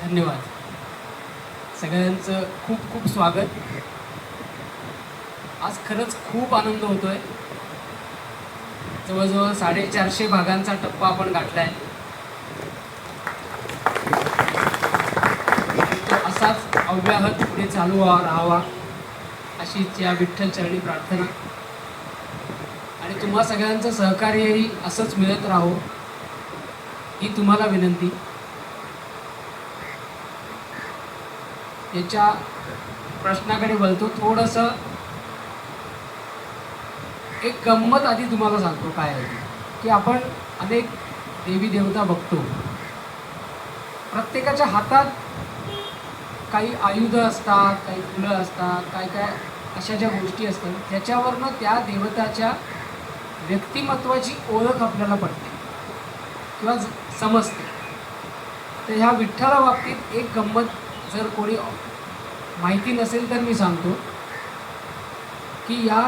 धन्यवाद. सगळ्यांचं खूप खूप स्वागत. आज खरंच खूप आनंद होतोय. जवळजवळ 450 भागांचा टप्पा आपण गाठला आहे. तो असाच अव्याहत पुढे चालू राहावा अशीच या विठ्ठल चरणी प्रार्थना. आणि तुम्हा सगळ्यांचं सहकार्यही असंच मिळत राहो ही तुम्हाला विनंती. याच्या प्रश्नाकडे वळतो. थोडंसं एक गंमत आधी तुम्हाला सांगतो काय आहे की आपण अनेक देवी देवता बघतो. प्रत्येकाच्या हातात काही आयुधं असतात, काही फुलं असतात, काय काय अशा ज्या गोष्टी असतात त्याच्यावरनं त्या देवताच्या व्यक्तिमत्वाची ओळख आपल्याला पडते किंवा समजते. तर ह्या विठ्ठला बाबतीत एक गंमत जर कोणी माहिती नसेल तर मी सांगतो की या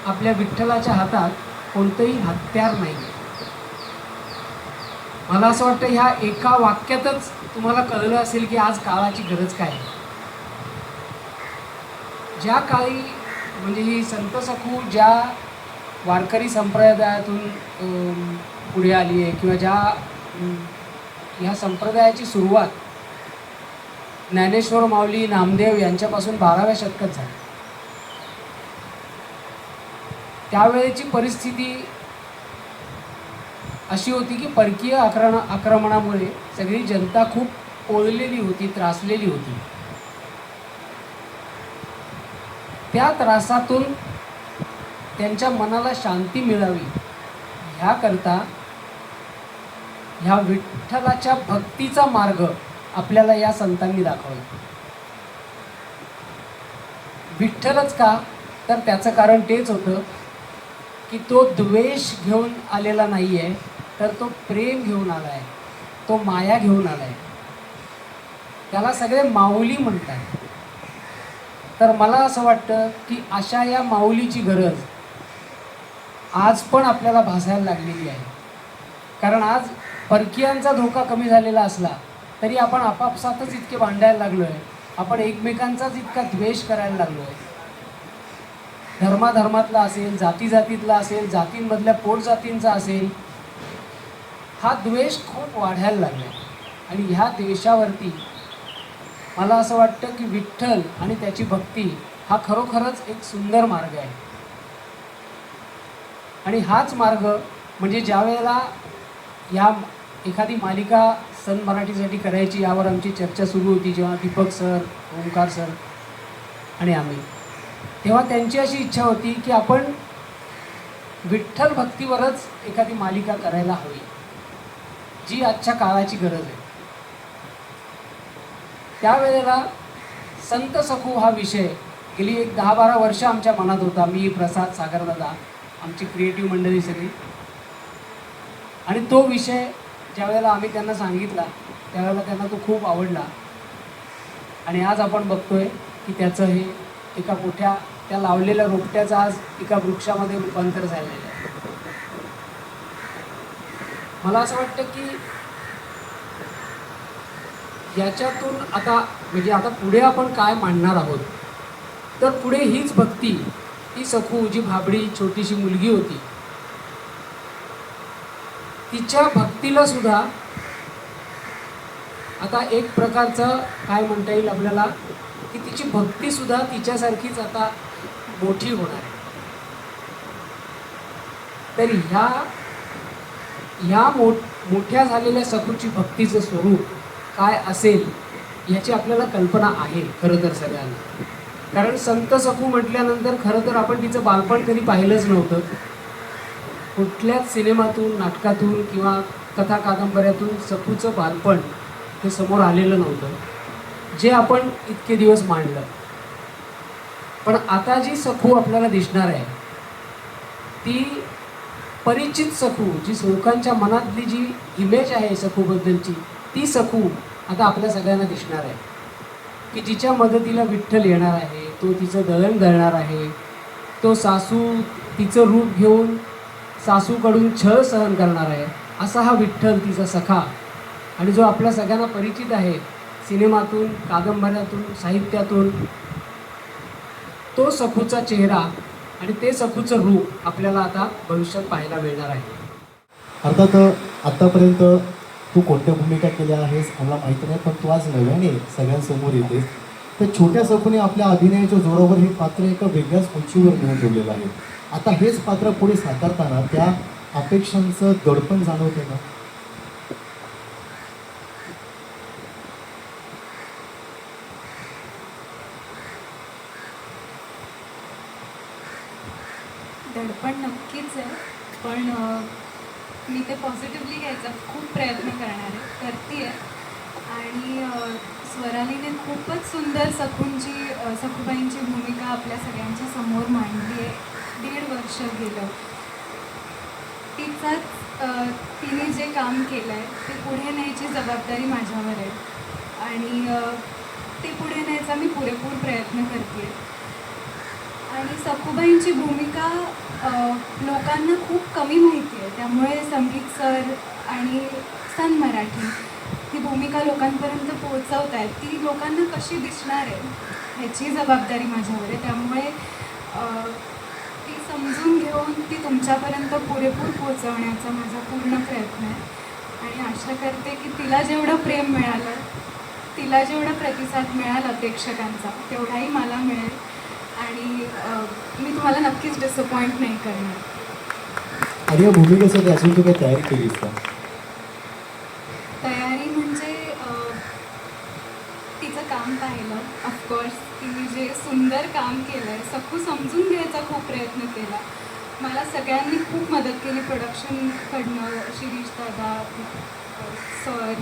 आपल्या विठ्ठलाच्या हातात कोणतंही हत्यार नाही. मला असं वाटतं ह्या एका वाक्यातच तुम्हाला कळलं असेल की आज काळाची गरज काय आहे. ज्या काळी म्हणजे ही संत सखू ज्या वारकरी संप्रदायातून पुढे आली आहे किंवा ज्या ह्या संप्रदायाची सुरुवात ज्ञानेश्वर माऊली नामदेव यांच्यापासून 12व्या शतकात झाली. त्यावेळेची परिस्थिती अशी होती की परकीय आक्रमणामुळे सगळी जनता खूप ओळलेली होती, त्रासलेली होती. त्या त्रासातून त्यांच्या मनाला शांती मिळावी ह्याकरता ह्या विठ्ठलाच्या भक्तीचा मार्ग आपल्याला या संतांनी दाखवला. विठ्ठलच का? तर त्याचं कारण तेच होतं की तो द्वेष घेऊन आलेला नाही आहे, तर तो प्रेम घेऊन आला आहे, तो माया घेऊन आला आहे. त्याला सगळे माऊली म्हणतात. तर मला असं वाटतं की अशा या माऊलीची गरज आज पण आपल्याला भासायला लागलेली आहे. कारण आज परकीयांचा धोका कमी झालेला असला तरी आपण आपापसातच इतके भांडायला लागलो आहे, आपण एकमेकांचाच इतका द्वेष करायला लागलो आहे. धर्माधर्मातला असेल, जातीजातीतला असेल, जातींमधल्या पोटजातींचा असेल, हा द्वेष खूप वाढायला लागला आहे. आणि ह्या द्वेषावरती मला असं वाटतं की विठ्ठल आणि त्याची भक्ती हा खरोखरच एक सुंदर मार्ग आहे. आणि हाच मार्ग म्हणजे ज्या वेळेला या एखादी मालिका सन मराठीसाठी करायची यावर आमची चर्चा सुरू होती, जेव्हा दीपक सर, ओंकार सर आणि आम्ही, तेव्हा त्यांची अशी इच्छा होती की आपण विठ्ठल भक्तीवरच एखादी मालिका करायला हवी, जी आजच्या काळाची गरज आहे. त्यावेळेला संत सखू हा विषय गेली एक 10-12 वर्ष आमच्या मनात होता. मी, प्रसाद, सागरदादा, आमची क्रिएटिव्ह मंडळी सगळी. आणि तो विषय ज्या वेळेला आम्ही त्यांना सांगितला त्यावेळेला त्यांना तो खूप आवडला. आणि आज आपण बघतोय की त्याचं हे एका मोठ्या त्या लावलेल्या रोपट्याचं आज एका वृक्षामध्ये रूपांतर झालेलं आहे. मला असं वाटतं की याच्यातून आता म्हणजे आता पुढे आपण काय मांडणार आहोत, तर पुढे हीच भक्ती, ही सखू जी भाबडी छोटीशी मुलगी होती, तिच्या भक्तीला सुद्धा आता एक प्रकारचं काय म्हणता येईल आपल्याला की तिची भक्ती सुद्धा तिच्यासारखीच आता मोठी होणार आहे. तर ह्या मोठ्या झालेल्या सखूची भक्तीचं स्वरूप काय असेल याची आपल्याला कल्पना आहे खरं तर सगळ्यांना. कारण संत सखू म्हटल्यानंतर खरं तर आपण तिचं बालपण कधी पाहिलंच नव्हतं. कुठल्याच सिनेमातून, नाटकातून किंवा कथा कादंबऱ्यातून सखूचं बालपण हे समोर आलेलं नव्हतं, जे आपण इतके दिवस मांडलं. पण आता जी सखू आपल्याला दिसणार आहे ती परिचित सखू, जी लोकांच्या मनातली जी इमेज आहे सखूबद्दलची, ती सखू आता आपल्या सगळ्यांना दिसणार आहे की जिच्या मदतीला विठ्ठल येणार आहे, तो तिचं दळण दळणार आहे, तो सासू तिचं रूप घेऊन सासूकडून छळ सहन करणार आहे, असा हा विठ्ठल तिचा सखा आणि जो आपल्या सगळ्यांना परिचित आहे सिनेमातून, कादंबऱ्यातून, साहित्यातून तो सखूचा चेहरा आणि ते सखूचं रूप आपल्याला आता भविष्यात पाहायला मिळणार आहे. अर्थात आतापर्यंत तू कोणत्या भूमिका केल्या आहेस आम्हाला माहिती नाही, पण तू आज नव्याने सगळ्यांसमोर येतेस. तर छोट्या सखूने आपल्या अभिनयाच्या जोरावर हे पात्र एका वेगळ्याच उंचीवर नेऊन ठेवलेलं आहे. आता हेच पात्र पुढे साकारताना त्या अपेक्षांचं दडपण जाणवते ना? दडपण नक्कीच आहे, पण मी ते पॉझिटिव्हली घ्यायचा खूप प्रयत्न करणार आहे, करते आहे. आणि स्वरालीने खूपच सुंदर सखूबाईंची भूमिका आपल्या सगळ्यांच्या समोर मांडली आहे. 1.5 वर्ष गेलं. तिने जे काम केलं आहे ते पुढे न्यायची जबाबदारी माझ्यावर आहे आणि ते पुढे न्यायचा मी पुरेपूर प्रयत्न करते. आणि सखूबाईंची भूमिका लोकांना खूप कमी माहिती आहे, त्यामुळे संगीत सर आणि सन मराठी ही भूमिका लोकांपर्यंत पोहोचवत आहेत. ती लोकांना कशी दिसणार आहे ह्याची जबाबदारी माझ्यावर आहे, त्यामुळे ती समजून घेऊन ती तुमच्यापर्यंत पुरेपूर पोहोचवण्याचा माझा पूर्ण प्रयत्न आहे. आणि आशा करते की तिला जेवढं प्रेम मिळालं, तिला जेवढा प्रतिसाद मिळाला प्रेक्षकांचा, तेवढाही मला मिळेल आणि मी तुम्हाला नक्कीच डिसअपॉइंट नाही करणार. आणि या भूमिकेसाठी अजून तू काही तयारी केलीस का? तयारी म्हणजे तिचं काम पाहिलं. ऑफकोर्स तिने जे सुंदर काम केलं आहे, सखू समजून घ्यायचा खूप प्रयत्न केला. मला सगळ्यांनी खूप मदत केली प्रोडक्शनकडनं. शिरीष दादा, सर,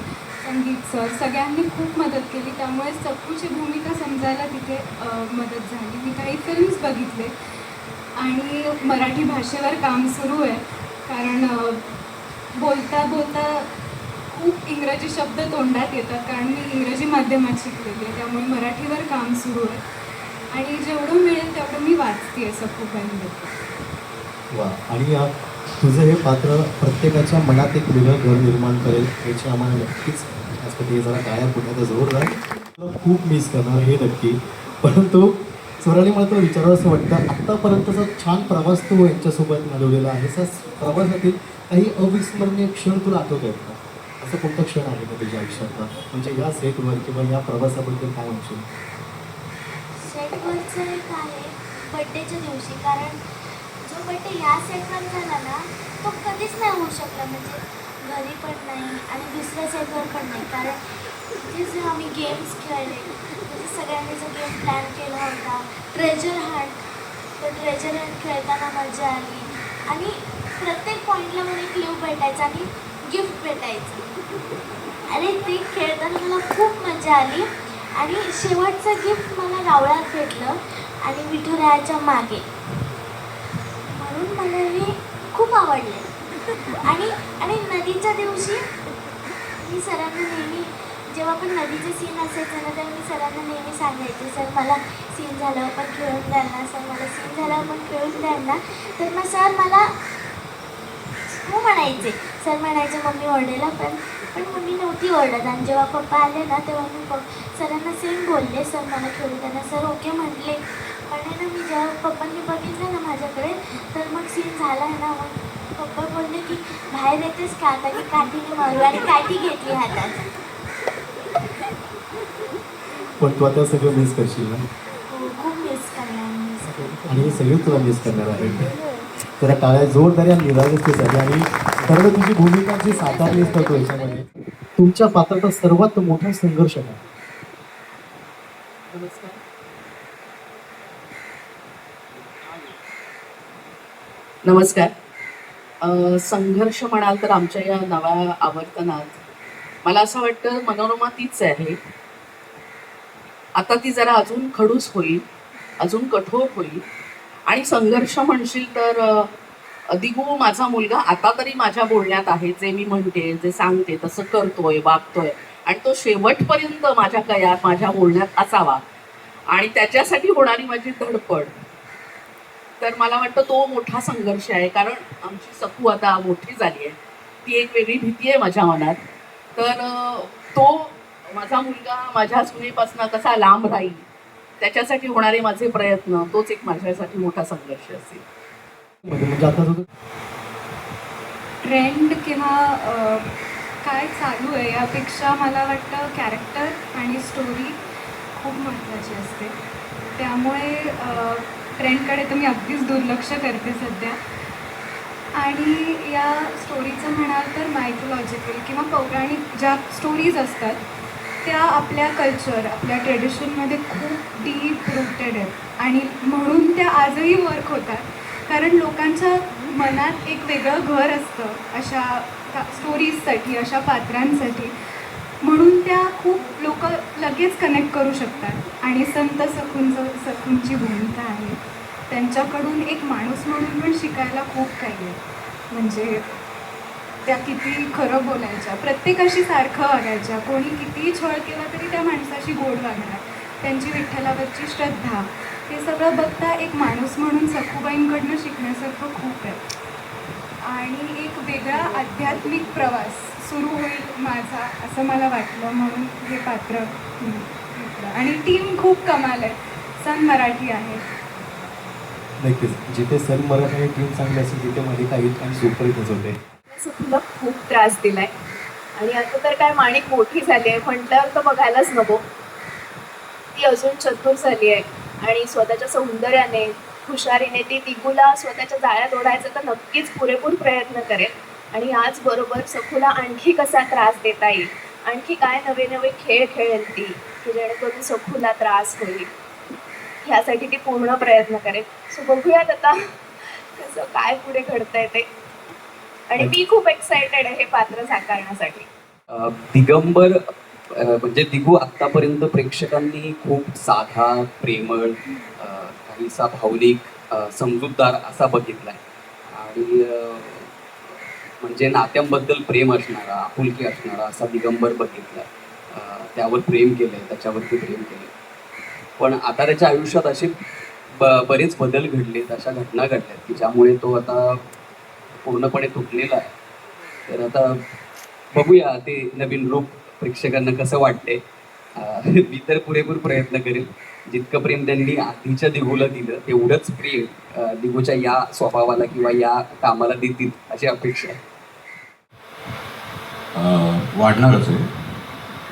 संगीत सर, सगळ्यांनी खूप मदत केली. त्यामुळे सखूची भूमिका समजायला तिथे मदत झाली. मी काही फिल्म्स बघितले आणि मराठी भाषेवर काम सुरू आहे, कारण बोलता बोलता खूप इंग्रजी शब्द तोंडात येतात, कारण मी इंग्रजी माध्यमात शिकलेली आहे. त्यामुळे मराठीवर काम सुरू आहे आणि जेवढं मिळेल तेवढं मी वाचते आहे सखूबाईंबद्दल. वा. आणि तुझं हे पात्र प्रत्येकाच्या मनात एक वेगळं घर निर्माण करेल याची आम्हाला नक्कीच आजपर्यंत. हे जरा काळ्या पुण्याचा जोर आहे, तुला खूप मिस करणार हे नक्की. परंतु स्वराली, मला तुला विचारावं असं वाटतं, आत्तापर्यंतचा छान प्रवास तू यांच्यासोबत घालवलेला आहे. त्या प्रवासातील काही अविस्मरणीय क्षण तुला आठवत आहेत का? असं कोणता क्षण आहे का तुझ्या आयुष्यातला, म्हणजे या सेटवर किंवा या प्रवासाबद्दल काय म्हणशील? सेटवरचं एक आहे बड्डेच्या दिवशी, कारण जो बड्डे ह्या सेटवर झाला ना तो कधीच नाही होऊ शकला, म्हणजे घरी पण नाही आणि दुसऱ्या सेटवर पण नाही. कारण तिथे जे आम्ही गेम्स खेळले, म्हणजे सगळ्यांनी जो गेम प्लॅन केला होता ट्रेजर हंट, तो ट्रेजर हंट खेळताना मजा आली. आणि प्रत्येक पॉईंटला मला एक क्ल्यू भेटायचा आणि गिफ्ट भेटायचं आणि ते खेळताना मला खूप मजा आली. आणि शेवटचं गिफ्ट मला रावळात भेटलं आणि विठुरायाच्या मागे, म्हणून मला हे खूप आवडले. आणि आणि नदीच्या दिवशी मी सरांना नेहमी, जेव्हा पण नदीचे सीन असायचं ना, तेव्हा मी सरांना नेहमी सांगायचे, सर मला सीन झाल्यावर पण खेळून द्याल ना, सर मला सीन झाल्यावर पण खेळून द्याल ना. तर मग सर मला हो म्हणायचे. सर म्हणायचे मम्मी ओरडेला, पण मम्मी नव्हती ओरडत. आणि जेव्हा पप्पा आले ना तेव्हा मी सरांना सेम बोलले, सर मला खेळू द्या ना. सर ओके म्हटले. पण आहे ना, मी जेव्हा पप्पांनी बघितलं ना माझ्याकडे, तर मग सीन झाला आहे ना, मग पप्पा बोलले की बाहेर येतेस का आता, की काठीने मारू, आणि काठी घेतली हातात. पण तू आता सगळं मिस करशील ना? हो, खूप मिस करणार. आणि हे सगळे तुला मिस करणार आहे. तर टाळ्या जोरदार या निरागसतेसाठी. आणि खरं तुझी भूमिका जी साकारली असतात याच्यामध्ये तुमच्या पात्राचा सर्वात मोठा संघर्ष आहे. नमस्कार. नमस्कार. संघर्ष म्हणाल तर आमच्या या नव्या आवर्तनात मला असं वाटतं मनोरमा तीच आहे. आता ती जरा अजून खडूस होईल, अजून कठोर होईल. आणि संघर्ष म्हणशील तर दिगू माझा मुलगा आता तरी माझ्या बोलण्यात आहे. जे मी म्हणते, जे सांगते तसं करतोय, वागतोय, आणि तो शेवटपर्यंत माझ्या कयात, माझ्या बोलण्यात असावा. आणि त्याच्यासाठी होणारी माझी धडपड, तर मला वाटतं तो मोठा संघर्ष आहे. कारण आमची सखू आता मोठी झाली आहे, ती एक वेगळी भीती आहे माझ्या मनात. तर तो माझा मुलगा माझ्या सुनेपासून कसा लांब राहील त्याच्यासाठी होणारे माझे प्रयत्न, तोच एक माझ्यासाठी मोठा संघर्ष असेल. म्हणजे आता जो ट्रेंड किंवा काय चालू आहे यापेक्षा मला वाटतं कॅरेक्टर आणि स्टोरी खूप महत्त्वाची असते. त्यामुळे ट्रेंडकडे तर मी अगदीच दुर्लक्ष करते सध्या. आणि या स्टोरीचं म्हणाल तर मायथोलॉजिकल किंवा पौराणिक ज्या स्टोरीज असतात त्या आपल्या कल्चर, आपल्या ट्रेडिशनमध्ये खूप डीप रूटेड आहेत आणि म्हणून त्या आजही वर्क होतात. कारण लोकांच्या मनात एक वेगळं घर असतं अशा स्टोरीजसाठी, अशा पात्रांसाठी. म्हणून त्या खूप लोक लगेच कनेक्ट करू शकतात. आणि संत सखूंची भूमिका आहे, त्यांच्याकडून एक माणूस म्हणून पण शिकायला खूप काही आहे. म्हणजे त्या किती खरं बोलायच्या, प्रत्येकाशी सारखं वागायच्या, कोणी कितीही छळ केला तरी त्या माणसाशी गोड वागणार, त्यांची विठ्ठलावरची श्रद्धा, हे सगळं बघता एक माणूस म्हणून सखूबाईंकडनं शिकण्यासारखं खूप आहे. आणि एक वेगळा आध्यात्मिक प्रवास सुरू होईल माझा असं मला वाटलं, म्हणून हे पात्र घेतलं. आणि टीम खूप कमाल आहे, सन मराठी आहे. नक्कीच जिथे सन मराठी टीम चांगली असेल तिथे मालिका येईल आणि सुपरहिटच होते. तुला खूप त्रास दिलाय आणि आता तर काय माणिक मोठी झाली आहे म्हटल्यावर तर बघायलाच नको. ती अजून चतुर झाली आहे आणि स्वतःच्या सौंदर्याने, हुशारीने ती दिगूला स्वतःच्या जाळ्यात ओढायचा तर नक्कीच पुरेपूर प्रयत्न करेल. आणि याचबरोबर सखूला आणखी कसा त्रास देता येईल, आणखी काय नवे नवे खेळ खेळेल ती की जेणेकरून सखूला त्रास होईल, ह्यासाठी ती पूर्ण प्रयत्न करेल. सो बघूयात आता कसं काय पुढे घडतंय ते. आणि मी खूप एक्सायटेड आहे हे पात्र साकारण्यासाठी. दिगंबर म्हणजे दिगू आत्तापर्यंत प्रेक्षकांनी खूप साधा, प्रेमळ, काहीसा भावनिक, समजूतदार असा बघितलाय. आणि म्हणजे नात्यांबद्दल प्रेम असणारा, आपुलकी असणारा असा दिगंबर बघितलाय. त्यावर प्रेम केलंय, त्याच्यावरती प्रेम केलंय. पण आता त्याच्या आयुष्यात असे बरेच बदल घडलेत, अशा घटना घडल्यात की ज्यामुळे तो आता पूर्णपणे तुटलेला आहे. तर आता बघूया ते नवीन रूप प्रेक्षकांना कसं वाटते. मी तर पुरेपूर प्रयत्न करेन. जितकं प्रेम त्यांनी आधीच्या दिगूला दिलं तेवढंच प्रेम दिगूच्या या स्वभावाला किंवा या कामाला देतील अशी अपेक्षा आहे. वाढणारच आहे.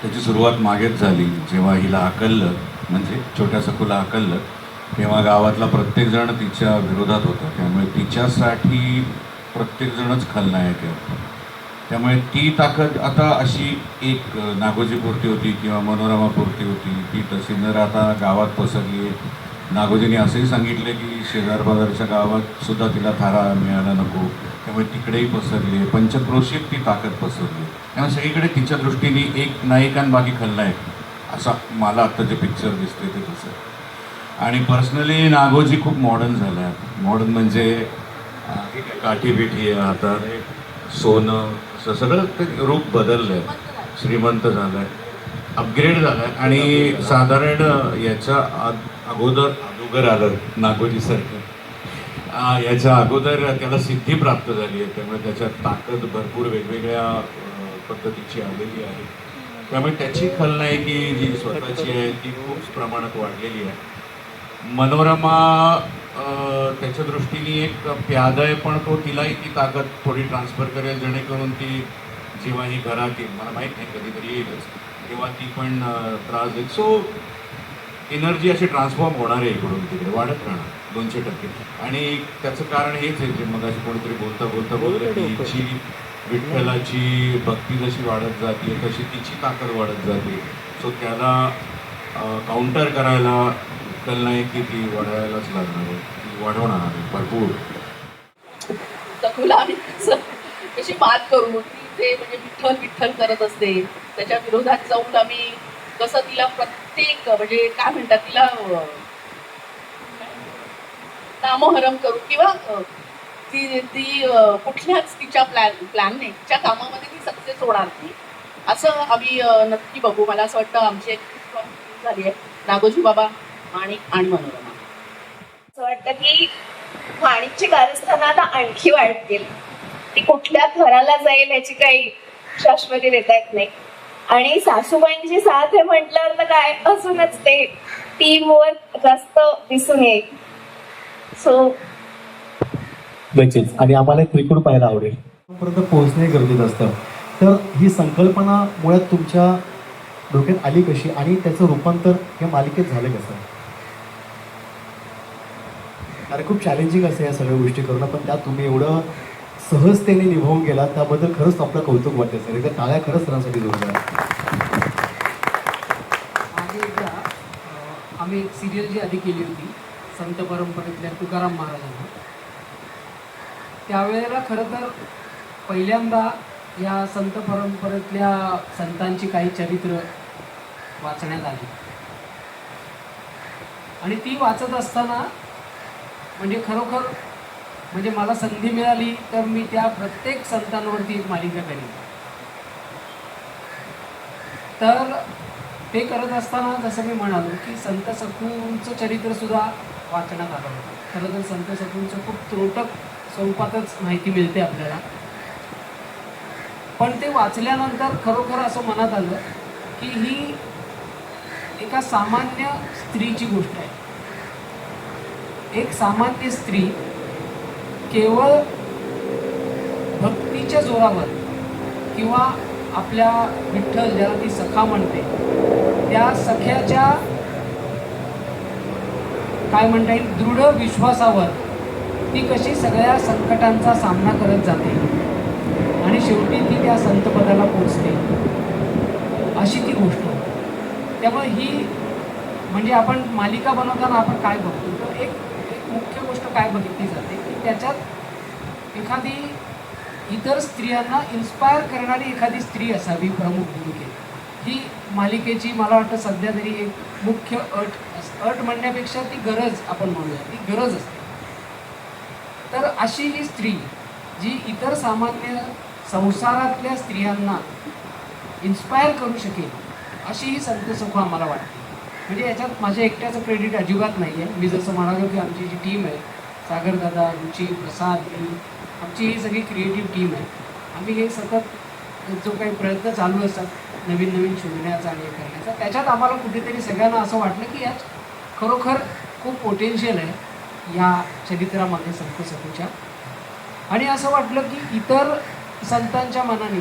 त्याची सुरुवात मागेच झाली जेव्हा हिला हाकललं, म्हणजे छोट्या सखूला हाकललं, तेव्हा गावातला प्रत्येकजण तिच्या विरोधात होता. त्यामुळे तिच्यासाठी प्रत्येकजणच खलनायक आहे. त्यामुळे ती ताकद आता अशी एक नागोजीपुरती होती किंवा मनोरमापुरती होती, ती तशी न राहता गावात पसरली आहे. नागोजीने असंही सांगितलं की शेजारपाजारच्या गावात सुद्धा तिला थारा मिळायला नको, त्यामुळे तिकडेही पसरली आहे. पंचक्रोशीत ती ताकद पसरली. त्यामुळे सगळीकडे तिच्या दृष्टीने एक नायिकांबाकी खलनायक असा मला आत्ता जे पिक्चर दिसते ते तसं. आणि पर्सनली नागोजी खूप मॉडर्न झाला आहे. मॉडर्न म्हणजे काठीपिठी हातात सोनं, असं सगळं ते रूप बदललं आहे, श्रीमंत झालं आहे, अपग्रेड झालं आहे. आणि साधारण याच्या अगोदर आलं नागोजीसारखं, याच्या अगोदर त्याला सिद्धी प्राप्त झाली आहे. त्यामुळे त्याच्यात ताकद भरपूर वेगवेगळ्या पद्धतीची आलेली आहे. त्यामुळे त्याची खलनायकी जी स्वतःची आहे ती खूप प्रमाणात वाढलेली आहे. मनोरमा त्याच्या दृष्टीने एक प्याद आहे, पण तो तिलाही ती ताकद थोडी ट्रान्सफर करेल जेणेकरून ती जेव्हा ही घरात येईल, मला माहीत नाही कधीतरी येईलच, तेव्हा ती पण त्रास देईल. सो एनर्जी अशी ट्रान्सफॉर्म होणार आहे, इकडून तिकडे वाढत राहणार 200%. आणि त्याचं कारण हेच आहे जे मगाशी कोणीतरी बोलता बोललं की हिची विठ्ठलाची भक्ती जशी वाढत जाते तशी तिची ताकद वाढत जाते. सो त्याला काउंटर करायला खलनायकी ती वाढवायलाच लागणार आहे, ती वाढवणार आहे भरपूर. सखूला आम्ही कशी मात करू, ते म्हणजे विठ्ठल विठ्ठल करत असते, त्याच्या विरोधात जाऊन आम्ही कसं तिला प्रत्येक म्हणजे काय म्हणतात तिला नामोहरम करू किंवा ती कुठल्याच तिच्या प्लॅनने तिच्या कामामध्ये ती सक्सेस होणार नाही असं आम्ही नक्की बघू. मला असं वाटतं आमची एक झाली आहे नागोजी बाबा, माणिक आणि मनोरमा. असं वाटतं की माणिकची कारस्थानं आता आणखी वाढतील. ती कुठल्या थराला जाईल याची काही शाश्वती देता येत नाही. आणि सासूबाईंची साथ आहे म्हटल्यावर तर काय अजूनच ते टीमवर जास्त दिसून येईल. सो नक्कीच. आणि आम्हाला एक त्रिकूट पाहायला आवडेल. पर्यंत पोहोचणे गरजेचं असतं. तर ही संकल्पना मुळात तुमच्या डोक्यात आली कशी आणि त्याचं रूपांतर या मालिकेत झालं कसं? अरे खूप चॅलेंजिंग असं या सगळ्या गोष्टी करणं, पण त्यात तुम्ही एवढं सहजतेने निभावून गेला, त्याबद्दल खरंच आपलं कौतुक वाटतं सर. एकदा टाळ्या खरंच सरांसाठी जोरदार. मागे एकदा आम्ही एक सिरियल जी आधी केली होती संत परंपरेतल्या तुकाराम महाराजांना, त्यावेळेला खरं तर पहिल्यांदा या संत परंपरेतल्या संतांची काही चरित्र वाचण्यात आली आणि ती वाचत असताना म्हणजे खरोखर म्हणजे मला संधी मिळाली तर मी त्या प्रत्येक संतांवरती एक मालिका करीन. तर ते करत असताना जसं मी म्हणालो की संत सखूंचं चरित्र सुद्धा वाचण्यात आलं होतं. खरं तर संत सखूंचं खूप त्रोटक स्वरूपातच माहिती मिळते आपल्याला, पण ते वाचल्यानंतर खरोखर असं मनात आलं की ही एका सामान्य स्त्रीची गोष्ट आहे. एक सामान्य स्त्री केवळ भक्तीच्या जोरावर किंवा आपल्या विठ्ठल ज्याला ती सखा म्हणते त्या सख्याच्या काय म्हणता येईल दृढ विश्वासावर ती कशी सगळ्या संकटांचा सामना करत जाते आणि शेवटी ती त्या संतपदाला पोचते, अशी ती गोष्ट. त्यामुळे ही म्हणजे आपण मालिका बनवताना आपण काय बघतो तर एक मुख्य गोष्ट काय बघितली जाते की त्याच्यात एखादी इतर स्त्रियांना इन्स्पायर करणारी एखादी स्त्री असावी प्रमुख भूमिकेत. ही मालिकेची मला वाटतं सध्या तरी एक मुख्य अट म्हणण्यापेक्षा ती गरज आपण म्हणूया, ती गरज असते. तर अशी ही स्त्री जी इतर सामान्य संसारातल्या स्त्रियांना इन्स्पायर करू शकेल अशी ही संत सखू आम्हाला वाटते. म्हणजे याच्यात माझ्या एकट्याचं क्रेडिट अजिबात नाही आहे. मी जसं म्हणालो की आमची जी टीम आहे सागरदादा, रुची, प्रसाद, मी आमची ही सगळी क्रिएटिव्ह टीम आहे. आम्ही हे सतत जो काही प्रयत्न चालू असतात नवीन नवीन शोधण्याचा आणि हे करण्याचा, त्याच्यात आम्हाला कुठेतरी सगळ्यांना असं वाटलं की यात खरोखर खूप पोटेन्शियल आहे या चरित्रामध्ये संत सखूच्या. आणि असं वाटलं की इतर संतांच्या मनाने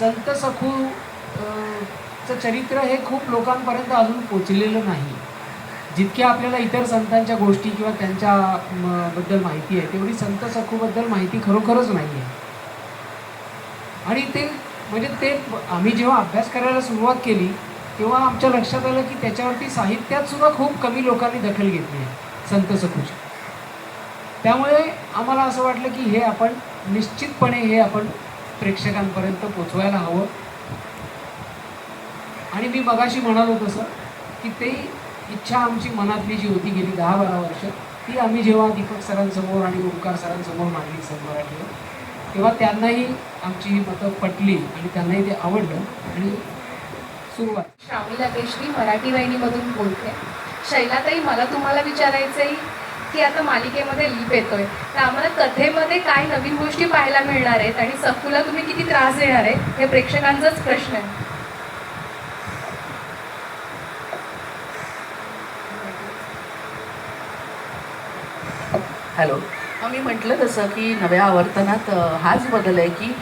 संत सखू चं चरित्र हे खूप लोकांपर्यंत अजून पोचलेलं नाही. जितक्या आपल्याला इतर संतांच्या गोष्टी किंवा त्यांच्या बद्दल माहिती आहे तेवढी संत सखूबद्दल माहिती खरोखरच नाही आहे. आणि ते म्हणजे ते आम्ही जेव्हा अभ्यास करायला सुरुवात केली तेव्हा आमच्या लक्षात आलं की त्याच्यावरती साहित्यात सुद्धा खूप कमी लोकांनी दखल घेतली आहे संत सखूची. त्यामुळे आम्हाला असं वाटलं की हे आपण निश्चितपणे हे आपण प्रेक्षकांपर्यंत पोचवायला हवं. आणि मी मगाशी म्हणालो तसं की ते इच्छा आमची मनातली जी होती गेली 10-12 वर्ष ती आम्ही जेव्हा दीपक सरांसमोर आणि ओंकार सरांसमोर मांडली मराठीवर तेव्हा त्यांनाही आमची ही मतं पटली आणि त्यांनाही ते आवडलं. आणि सुरुवात श्रावणी केशरी मराठी वाहिनीमधून बोलते. शैलाताई, मला तुम्हाला विचारायचं आहे की आता मालिकेमध्ये लीप येतोय तर आम्हाला कथेमध्ये काय नवीन गोष्टी पाहायला मिळणार आहेत आणि सखूला तुम्ही किती त्रास देणार आहे हे प्रेक्षकांचाच प्रश्न आहे. हॅलो. मी म्हटलं तसं की नव्या आवर्तनात हाच बदल आहे की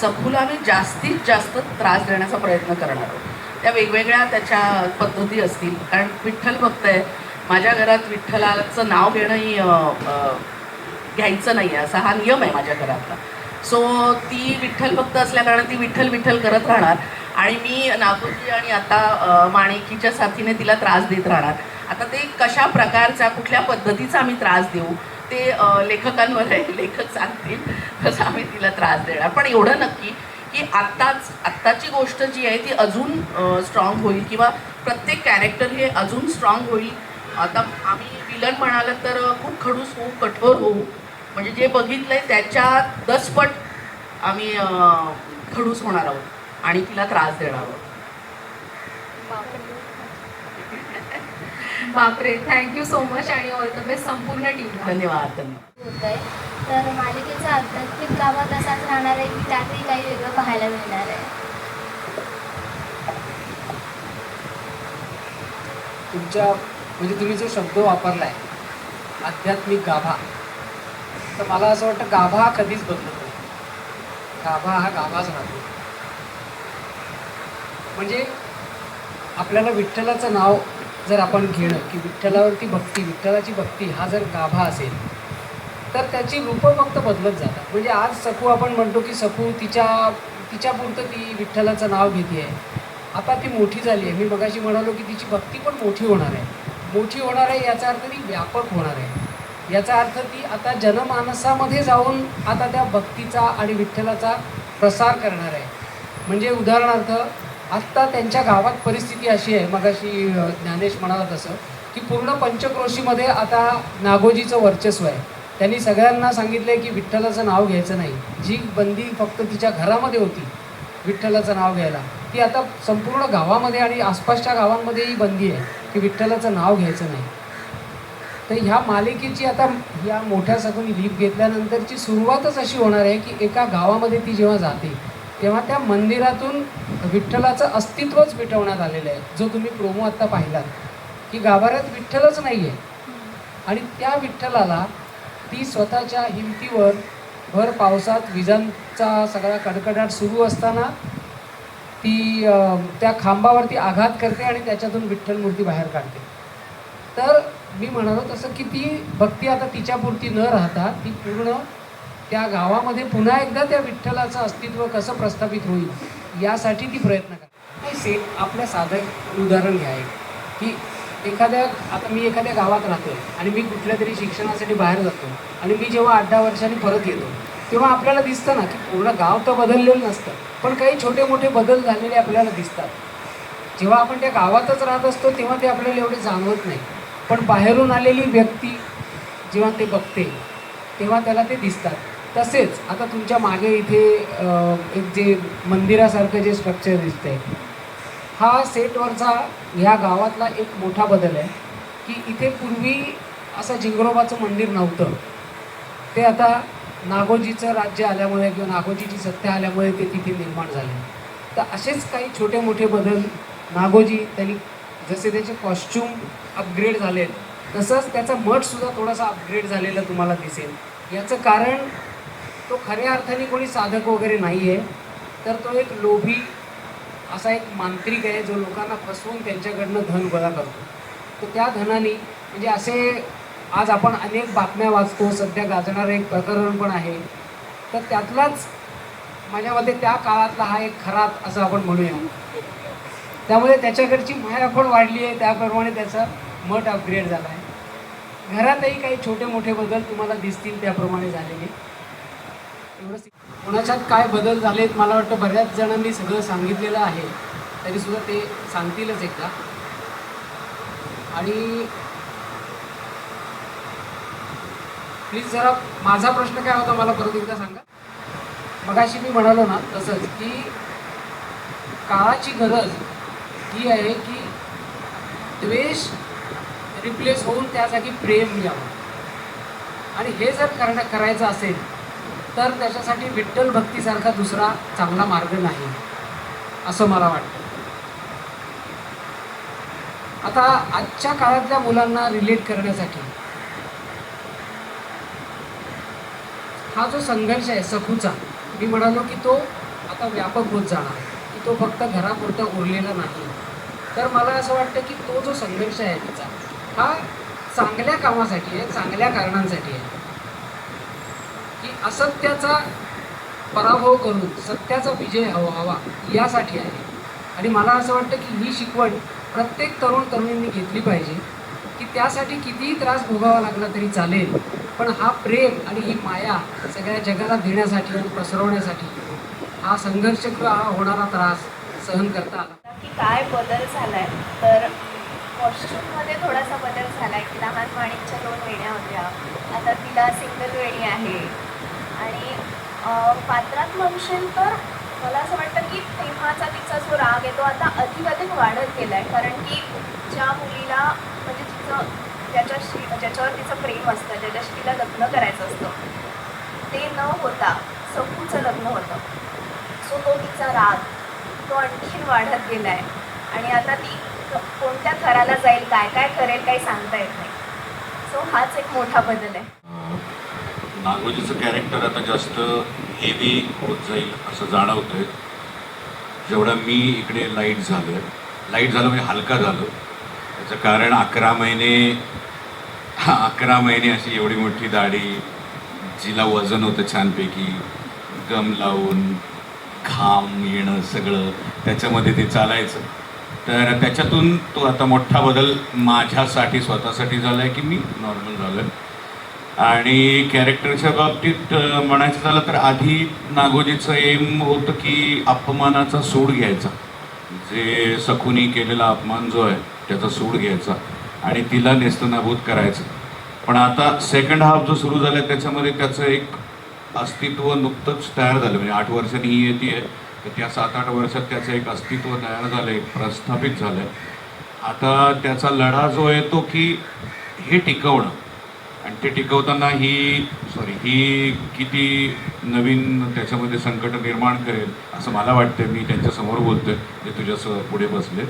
सखूला आम्ही जास्तीत जास्त त्रास देण्याचा प्रयत्न करणार आहोत. त्या वेगवेगळ्या त्याच्या पद्धती असतील, कारण विठ्ठल भक्त आहे. माझ्या घरात विठ्ठलाचं नाव घेणंही घ्यायचं नाही आहे असा हा नियम आहे माझ्या घरातला. सो ती विठ्ठल भक्त असल्याकारणे ती विठ्ठल विठ्ठल करत राहणार आणि मी नागोजी आणि आता माणिकीच्या साथीने तिला त्रास देत राहणार. आता ते कशा प्रकारचा कुठल्या पद्धतीचा आम्ही त्रास देऊ ते लेखकांवर आहे, लेखक सांगतील तसं आम्ही तिला त्रास देणार. पण एवढं नक्की की आत्ताची गोष्ट जी आहे ती अजून स्ट्रॉंग होईल किंवा प्रत्येक कॅरेक्टर हे अजून स्ट्रॉंग होईल. आता आम्ही विलन म्हणालं तर खूप खडूस होऊ, कठोर होऊ, म्हणजे जे बघितलं आहे त्याच्या 10 पट आम्ही खडूस होणार आहोत आणि तिला त्रास देणार आहोत. बापरे, थँक्यू सो मच आणि ऑल द बेस्ट संपूर्ण टीमला. धन्यवाद. होत आहे. तर मालिकेचा आध्यात्मिक गाभा तसाच राहणार आहे की त्यातही काही वेगळं पाहायला मिळणार आहे. तुमच्या म्हणजे तुम्ही जो शब्द वापरला आहे आध्यात्मिक गाभा, तर मला असं वाटतं गाभा हा कधीच बदलत नाही. गाभा हा गाभाच राहतो. म्हणजे आपल्याला विठ्ठलाचं नाव जर आपण घेणं की विठ्ठलावरती भक्ती, विठ्ठलाची भक्ती हा जर गाभा असेल तर त्याची रूपं फक्त बदलत जातात. म्हणजे आज सखू आपण म्हणतो की सखू तिच्यापुरतं ती विठ्ठलाचं नाव घेते आहे. आता ती मोठी झाली आहे. मी मगाशी म्हणालो की तिची भक्ती पण मोठी होणार आहे. मोठी होणार आहे याचा अर्थ ती व्यापक होणार आहे. याचा अर्थ ती आता जनमानसामध्ये जाऊन आता त्या भक्तीचा आणि विठ्ठलाचा प्रसार करणार आहे. म्हणजे उदाहरणार्थ आत्ता त्यांच्या गावात परिस्थिती अशी आहे, मगाशी ज्ञानेश म्हणाला तसं, की पूर्ण पंचक्रोशीमध्ये आता नागोजीचं वर्चस्व आहे. त्यांनी सगळ्यांना सांगितलं की विठ्ठलाचं नाव घ्यायचं नाही. जी बंदी फक्त तिच्या घरामध्ये होती विठ्ठलाचं नाव घ्यायला, ती आता संपूर्ण गावामध्ये आणि आसपासच्या गावांमध्येही बंदी आहे की विठ्ठलाचं नाव घ्यायचं नाही. तर ह्या मालिकेची आता या मोठ्या सखूनी लीप घेतल्यानंतरची सुरुवातच अशी होणार आहे की एका गावामध्ये ती जेव्हा जाते तेव्हा त्या मंदिरातून विठ्ठलाचं अस्तित्वच मिटवण्यात आलेलं आहे. जो तुम्ही प्रोमो आत्ता पाहिलात की गाभाऱ्यात विठ्ठलच नाही आहे आणि त्या विठ्ठलाला ती स्वतःच्या हिमतीवर भर पावसात विजांचा सगळा कडकडाट सुरू असताना ती त्या खांबावरती आघात करते आणि त्याच्यातून विठ्ठल मूर्ती बाहेर काढते. तर मी म्हणालो तसं की ती भक्ती आता तिच्यापुरती न राहता ती पूर्ण त्या गावामध्ये पुन्हा एकदा त्या विठ्ठलाचं अस्तित्व कसं प्रस्थापित होईल यासाठी ती प्रयत्न करते. सेम आपल्या साधं उदाहरण घ्या की आता मी एखाद्या गावात राहतो आणि मी कुठल्या तरी शिक्षणासाठी बाहेर जातो आणि मी जेव्हा 8-10 वर्षांनी परत येतो तेव्हा आपल्याला दिसतं ना की पूर्ण गाव तर बदललेलं नसतं, पण काही छोटे मोठे बदल झालेले आपल्याला दिसतात. जेव्हा आपण त्या गावातच राहत असतो तेव्हा ते आपल्याला एवढे जाणवत नाही, पण बाहेरून आलेली व्यक्ती जेव्हा ते बघते तेव्हा त्याला ते दिसतात. तसेच आता तुमच्या मागे इथे एक जे मंदिरासारखं जे स्ट्रक्चर दिसतंय, हा सेटवरचा ह्या गावातला एक मोठा बदल आहे की इथे पूर्वी असं जिंगरोबाचं मंदिर नव्हतं. ते आता नागोजीचं राज्य आल्यामुळे किंवा नागोजीची सत्ता आल्यामुळे ते तिथे निर्माण झाले. तर असेच काही छोटे मोठे बदल नागोजी त्यांनी जसे त्याचे कॉस्ट्यूम अपग्रेड झाले तसंच त्याचा मठसुद्धा थोडासा अपग्रेड झालेला तुम्हाला दिसेल. याचं कारण तो खऱ्या अर्थाने कोणी साधक वगैरे नाही आहे, तर तो एक लोभी असा एक मांत्रिक आहे जो लोकांना फसवून त्यांच्याकडनं धन गोळा करतो. तर त्या धनाने म्हणजे असे आज आपण अनेक बातम्या वाचतो. सध्या गाजणारं एक प्रकरण पण आहे. तर त्यातलाच माझ्या मते त्या काळातला हा एक खरात असं आपण म्हणूया. त्यामुळे त्याच्याकडची माया पण वाढली आहे, त्याप्रमाणे त्याचा मठ अपग्रेड झाला आहे. घरातही काही छोटे मोठे बदल तुम्हाला दिसतील त्याप्रमाणे झालेले. एवढंच. कोणाच्यात काय बदल झालेत मला वाटतं बऱ्याच जणांनी सगळं सांगितलेलं आहे, तरीसुद्धा ते सांगतीलच एकदा. आणि प्लीज जरा माझा प्रश्न काय होता मला परत एकदा सांगा. मगाशी मी म्हणालो ना तसंच की काळाची गरज ही आहे की द्वेष रिप्लेस होऊन त्या जागी प्रेम यावं. आणि हे जर करायचं असेल तर त्याच्यासाठी विठ्ठल भक्तीसारखा दुसरा चांगला मार्ग नाही असं मला वाटतं. आता आजच्या काळातल्या मुलांना रिलेट करण्यासाठी हा जो संघर्ष आहे सखूचा, मी म्हणालो की तो आता व्यापक होत जाणार आहे, की तो फक्त घरापुरता उरलेला नाही. तर मला असं वाटतं की तो जो संघर्ष आहे तिचा हा चांगल्या कामासाठी आहे, चांगल्या कारणांसाठी आहे, की असत्याचा पराभव करून सत्याचा विजय व्हावा यासाठी आहे. आणि मला असं वाटतं की ही शिकवण प्रत्येक तरुण तरुणींनी घेतली पाहिजे की त्यासाठी कितीही त्रास भोगावा लागला तरी चालेल, पण हा प्रेम आणि ही माया सगळ्या जगाला देण्यासाठी आणि पसरवण्यासाठी हा संघर्ष किंवा हा होणारा त्रास सहन करता आला. की काय बदल झालाय तर कॉस्ट्यूममध्ये थोडासा बदल झालाय की लहान माणिकच्या 2 वेण्या होत्या, आता तिला सिंगल वेणी आहे. आणि पात्रात म्हणशील तर मला असं वाटतं की तेव्हाचा तिचा जो राग आहे तो आता अधिक वाढत गेला आहे. कारण की ज्या मुलीला म्हणजे ज्याच्यावर तिचं प्रेम असतं, ज्याच्याशी तिला लग्न करायचं असतं, ते न होता सखूचं लग्न होतं. सो तो तिचा राग तो आणखीन वाढत गेला आहे. आणि आता ती कोणत्या थराला जाईल, काय काय करेल, काही सांगता येत नाही. सो हाच एक मोठा बदल आहे. नागोजीचं कॅरेक्टर आता जास्त हेवी होत जाईल असं जाणवतंय. जेवढं मी इकडे लाईट झालं म्हणजे हलका झालो. त्याचं कारण 11 महिने अशी एवढी मोठी दाढी, जिला वजन होतं छानपैकी, गम लावून घाम येणं सगळं त्याच्यामध्ये ते चालायचं. तर त्याच्यातून तो आता मोठा बदल माझ्यासाठी स्वतःसाठी झाला आहे की मी नॉर्मल झालो आहे. आणि कॅरेक्टरच्या बाबतीत म्हणायचं झालं तर आधी नागोजीचं एम होतं की अपमानाचा सूड घ्यायचा, जे सखूनी केलेला अपमान जो आहे त्याचा सूड घ्यायचा आणि तिला नेस्तनाबूत करायचं. पण आता सेकंड हाफ जो सुरू झाला त्याच्यामध्ये त्याचं एक अस्तित्व नुकतंच तयार झालं. म्हणजे 8 वर्षांनी ही येते आहे तर त्या 7-8 वर्षात त्याचं एक अस्तित्व तयार झालं आहे, प्रस्थापित झालं आहे. आता त्याचा लढा जो आहे तो की हे टिकवणं, आणि ते टिकवताना ही किती नवीन त्याच्यामध्ये संकट निर्माण करेल असं मला वाटतं. मी त्यांच्यासमोर बोलतोय, जे तुझ्या पुढे बसले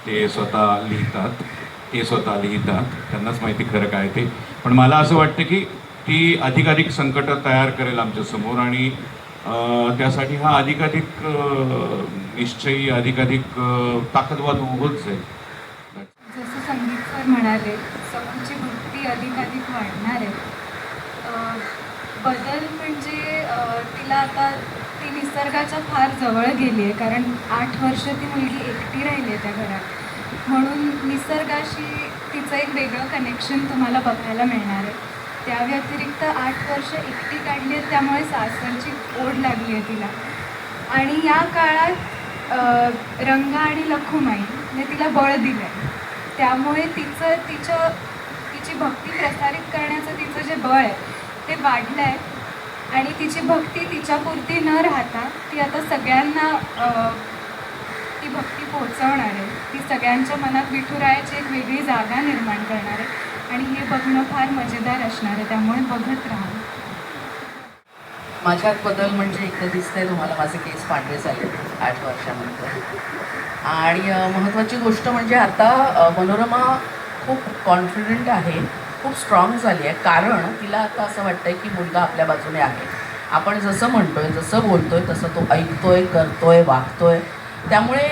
ते स्वतः लिहितात, त्यांनाच माहिती खरं काय ते. पण मला असं वाटतं की ती अधिकाधिक संकटं तयार करेल आमच्यासमोर आणि त्यासाठी हा अधिकाधिक निश्चयी, अधिकाधिक ताकदवान होत जाईल. जसं संगीत सर म्हणाले, सखूची भक्ती अधिकाधिक वाढणार आहे. बदल म्हणजे तिला आता ती निसर्गाच्या फार जवळ गेली आहे, कारण 8 वर्ष ती मुलगी एकटी राहिली आहे त्या घरात. म्हणून निसर्गाशी तिचं एक वेगळं कनेक्शन तुम्हाला बघायला मिळणार आहे. त्या व्यतिरिक्त 8 वर्ष एकटी काढली आहेत, त्यामुळे सासरची ओढ लागली आहे तिला. आणि या काळात रंगा आणि लखुमाईने तिला बळ दिलं आहे, त्यामुळे तिची भक्ती प्रसारित करण्याचं तिचं जे बळ आहे ते वाढलं आहे. आणि तिची भक्ती तिच्यापुरती न राहता ती आता सगळ्यांना ती भक्ती पोहोचवणार आहे. ती सगळ्यांच्या मनात विठुरायाची एक वेगळी जागा निर्माण करणार आहे आणि हे बघणं फार मजेदार असणार आहे, त्यामुळे बघत राहा. माझ्यात बदल म्हणजे एकदा दिसतंय तुम्हाला, माझे केस पांढरे झाले 8 वर्षानंतर. आणि महत्त्वाची गोष्ट म्हणजे आता मनोरमा खूप कॉन्फिडंट आहे, खूप स्ट्रॉंग झाली आहे. कारण तिला आता असं वाटतं आहे की मुलगा आपल्या बाजूने आहे. आपण जसं म्हणतोय, जसं बोलतोय तसं तो ऐकतोय, करतोय, वागतोय. त्यामुळे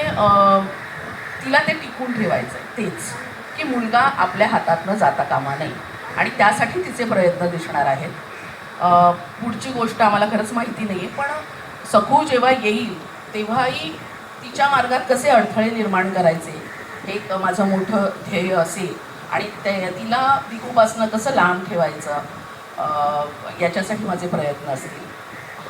तिला ते टिकून ठेवायचं आहे, तेच की मुलगा आपल्या हातातनं जाता कामा नये. आणि त्यासाठी तिचे प्रयत्न दिसणार आहेत. पुढची गोष्ट आम्हाला खरंच माहिती नाही आहे, पण सखू जेव्हा येईल तेव्हाही तिच्या मार्गात कसे अडथळे निर्माण करायचे हे एक माझं मोठं ध्येय असेल. आणि तिला दिगूपासनं कसं लांब ठेवायचं याच्यासाठी माझे प्रयत्न असतील.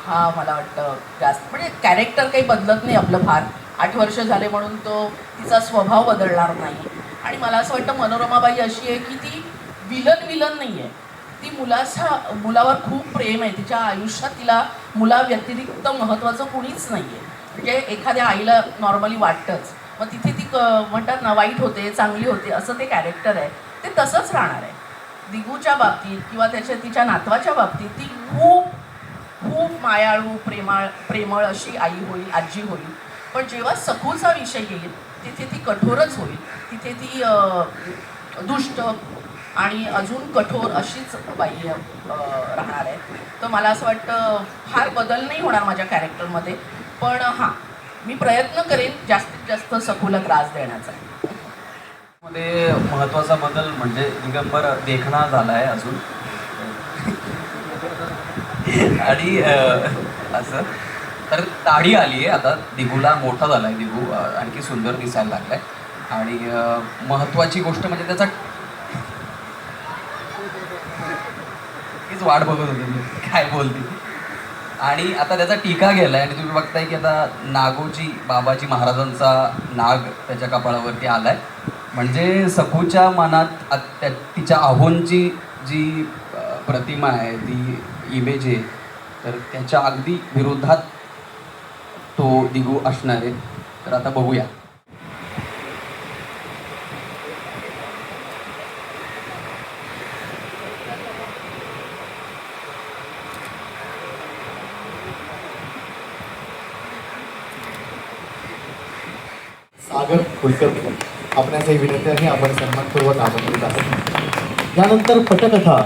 हा मला वाटतं जास्त, म्हणजे कॅरेक्टर काही बदलत नाही आपलं फार. 8 वर्ष झाले म्हणून तो तिचा स्वभाव बदलणार नाही. आणि मला असं वाटतं मनोरमाबाई अशी आहे की ती विलन नाही आहे. ती मुलावर खूप प्रेम आहे. तिच्या आयुष्यात तिला मुलाव्यतिरिक्त महत्त्वाचं कुणीच नाही आहे. म्हणजे एखाद्या आईला नॉर्मली वाटतंच, मग तिथे ती म्हणतात ना वाईट होते, चांगली होते, असं ते कॅरेक्टर आहे. ते तसंच राहणार आहे. दिगूच्या बाबतीत किंवा तिच्या नातवाच्या बाबतीत ती खूप खूप मायाळू, प्रेमळ अशी आई होईल, आजी होईल. पण जेव्हा सखूचा विषय येईल तिथे ती कठोरच होईल. तिथे ती दुष्ट आणि अजून कठोर अशीच बाई राहणार आहे. तर मला असं वाटतं फार बदल नाही होणार माझ्या कॅरेक्टरमध्ये. पण हां, मी प्रयत्न करेन जास्तीत जास्त सखूला त्रास देण्याचा. मध्ये महत्त्वाचा बदल म्हणजे दिगंबर देखणा झाला आहे अजून. आणि असं तर दाढी आली आहे आता, दिगूला मोठा झाला आहे, दिगू आणखी सुंदर दिसायला लागला आहे. आणि महत्त्वाची गोष्ट म्हणजे त्याचा तीच वाट बघत होती मी काय बोलते. आणि आता त्याचा टीका गेला आहे आणि तुम्ही बघताय की आता नागोजी बाबाजी महाराजांचा नाग त्याच्या कपाळावरती आला आहे. म्हणजे सखूच्या मनात तिच्या आहोंची जी प्रतिमा आहे, ती इमेज आहे, तर त्याच्या अगदी विरोधात तो दिगू असणार आहे. तर आता बघूया. सागर कुलकर्णी आपणासही विनंती आहे आपण सन्मानपूर्वक आमंत्रित आहोत. यानंतर पटकथा,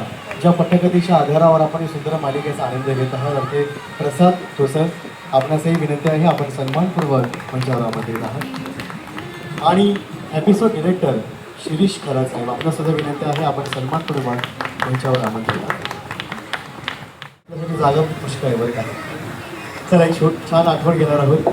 ज्या पटकथेच्या आधारावर आपण ही सुंदर मालिकेचा आनंद घेत आहात ते प्रसाद ठोसर, आपणासही विनंती आहे आपण सन्मानपूर्वक मंचावर आमंत्रित आहात. आणि एपिसोड डिरेक्टर शिरीष खरात साहेब, आपल्यासुद्धा विनंती आहे आपण सन्मानपूर्वक मंचावर आमंत्रित आहात. आपल्यासाठी जागा पुष्कळ आहे बरं का. चला एक छान आठवण घेणार आहोत.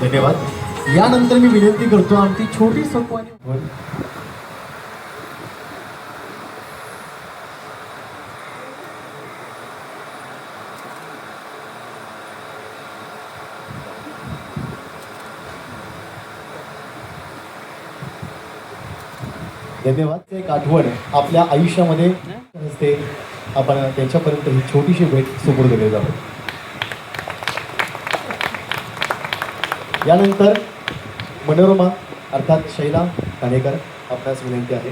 धन्यवाद. यानंतर मी विनंती करतो आमची छोटी सोपवानी धन्यवाद. एक आठवण आपल्या आयुष्यामध्ये असते, आपण त्यांच्यापर्यंत ही छोटीशी भेट सुपूर्द केली आहोत. यानंतर मनोरमा अर्थात शैला कानेकर, आपणास विनंती आहे.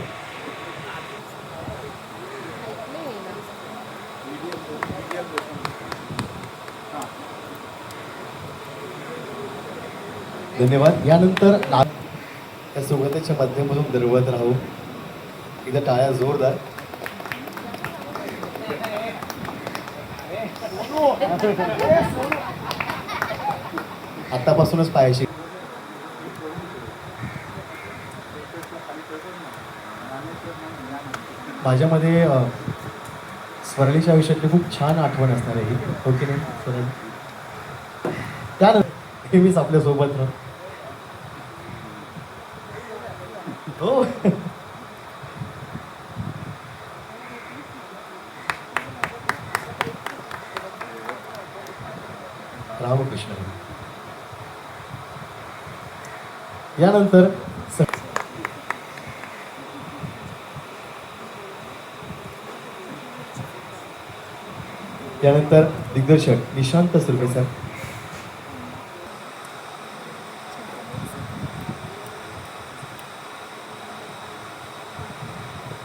धन्यवाद. यानंतर त्या सोबतच्या माध्यमातून दरवत राहू. इथं टाळ्या जोरदार. आतापासूनच पायाशी. माझ्यामध्ये स्वरलीच्या आयुष्यातली खूप छान आठवण असणार आहे ही, हो की नाही स्वरली? त्यानंतर मीच आपल्यासोबत राहू. हो रामकृष्ण. यानंतर दिग्दर्शक निशांत सुर्वे सर.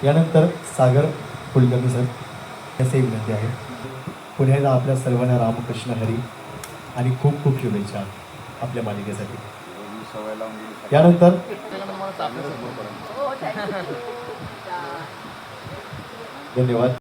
यानंतर सागर कुलकर्णी सर, असे विनंती आहे. पुण्याला आपल्या सर्वांना रामकृष्ण हरी आणि खूप खूप शुभेच्छा आपल्या मालिकेसाठी. यानंतर धन्यवाद.